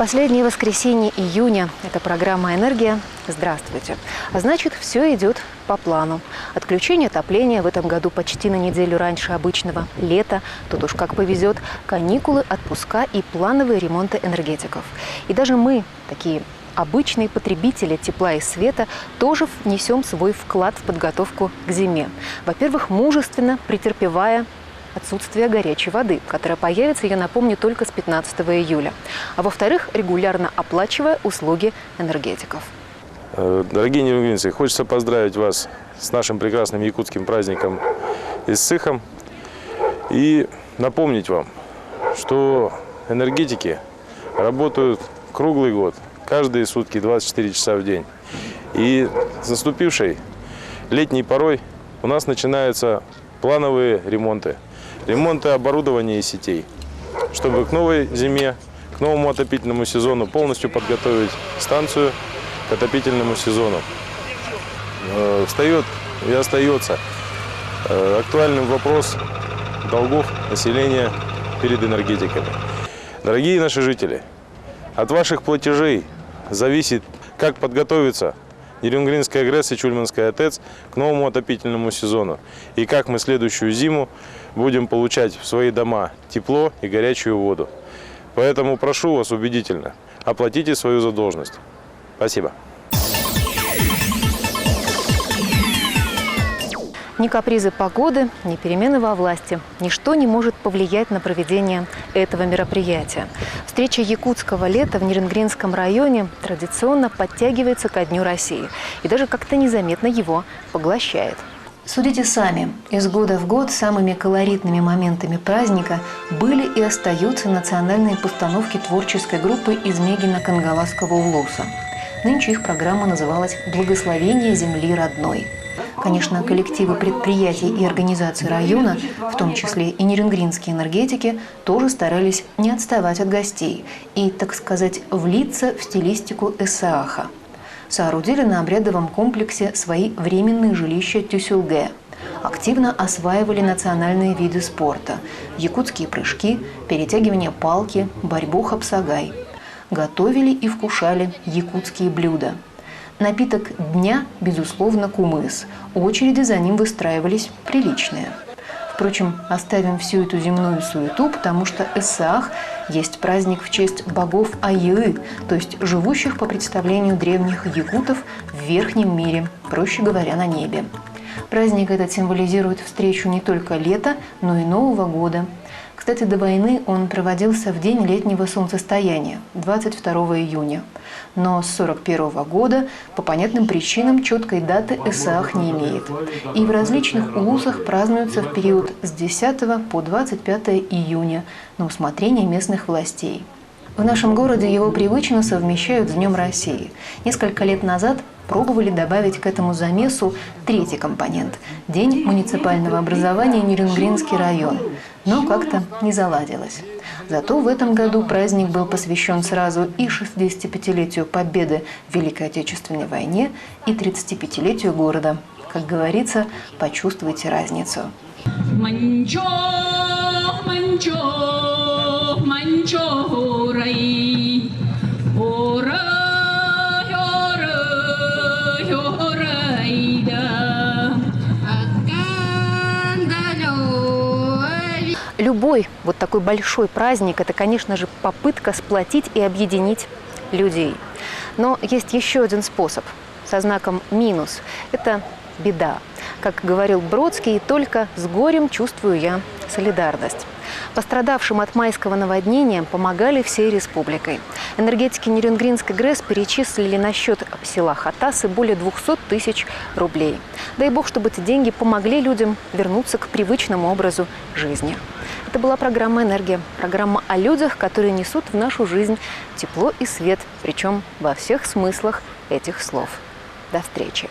Последнее воскресенье июня. Это программа «Энергия». Здравствуйте. А значит, все идет по плану. Отключение отопления в этом году почти на неделю раньше обычного. Лето, тут уж как повезет. Каникулы, отпуска и плановые ремонты энергетиков. И даже мы, такие обычные потребители тепла и света, тоже внесем свой вклад в подготовку к зиме. Во-первых, мужественно претерпевая отсутствие горячей воды, которая появится, я напомню, только с 15 июля. А во-вторых, регулярно оплачивая услуги энергетиков. Дорогие нерюнгринцы, хочется поздравить вас с нашим прекрасным якутским праздником Иссыхом и напомнить вам, что энергетики работают круглый год, каждые сутки, 24 часа в день. И с наступившей летней порой у нас начинаются плановые ремонты. Ремонты оборудования и сетей, чтобы к новой зиме, к новому отопительному сезону полностью подготовить станцию к отопительному сезону. Встает и остается актуальным вопрос долгов населения перед энергетиками. Дорогие наши жители, от ваших платежей зависит, как подготовиться Нерюнгринская ГРЭС и Чульманская ТЭЦ к новому отопительному сезону. И как мы следующую зиму будем получать в свои дома тепло и горячую воду. Поэтому прошу вас убедительно, оплатите свою задолженность. Спасибо. Ни капризы погоды, ни перемены во власти. Ничто не может повлиять на проведение этого мероприятия. Встреча якутского лета в Нерюнгринском районе традиционно подтягивается ко Дню России. И даже как-то незаметно его поглощает. Судите сами. Из года в год самыми колоритными моментами праздника были и остаются национальные постановки творческой группы из Мегино-Кангаласского улуса. Нынче их программа называлась «Благословение земли родной». Конечно, коллективы предприятий и организаций района, в том числе и нерюнгринские энергетики, тоже старались не отставать от гостей и, так сказать, влиться в стилистику эссааха. Соорудили на обрядовом комплексе свои временные жилища тюсюлге. Активно осваивали национальные виды спорта – якутские прыжки, перетягивание палки, борьбу хапсагай. Готовили и вкушали якутские блюда. Напиток дня, безусловно, кумыс. Очереди за ним выстраивались приличные. Впрочем, оставим всю эту земную суету, потому что эссаах есть праздник в честь богов Айы, то есть живущих по представлению древних якутов в верхнем мире, проще говоря, на небе. Праздник этот символизирует встречу не только лета, но и Нового года. Кстати, до войны он проводился в день летнего солнцестояния, 22 июня. Но с 1941 года по понятным причинам четкой даты эссаах не имеет. И в различных улусах празднуется в период с 10 по 25 июня на усмотрение местных властей. В нашем городе его привычно совмещают с Днем России. Несколько лет назад пробовали добавить к этому замесу третий компонент – День муниципального образования Нерюнгринский район. Но как-то не заладилось. Зато в этом году праздник был посвящен сразу и 65-летию победы в Великой Отечественной войне, и 35-летию города. Как говорится, почувствуйте разницу. Манчо, манчо, манчо, рай, ора. Любой вот такой большой праздник – это, конечно же, попытка сплотить и объединить людей. Но есть еще один способ со знаком минус – это беда. Как говорил Бродский, только с горем чувствую я солидарность. Пострадавшим от майского наводнения помогали всей республикой. Энергетики Нерюнгринской ГРЭС перечислили на счет села Хатасы более 200 тысяч рублей. Дай бог, чтобы эти деньги помогли людям вернуться к привычному образу жизни. Это была программа «Энергия». Программа о людях, которые несут в нашу жизнь тепло и свет, причем во всех смыслах этих слов. До встречи!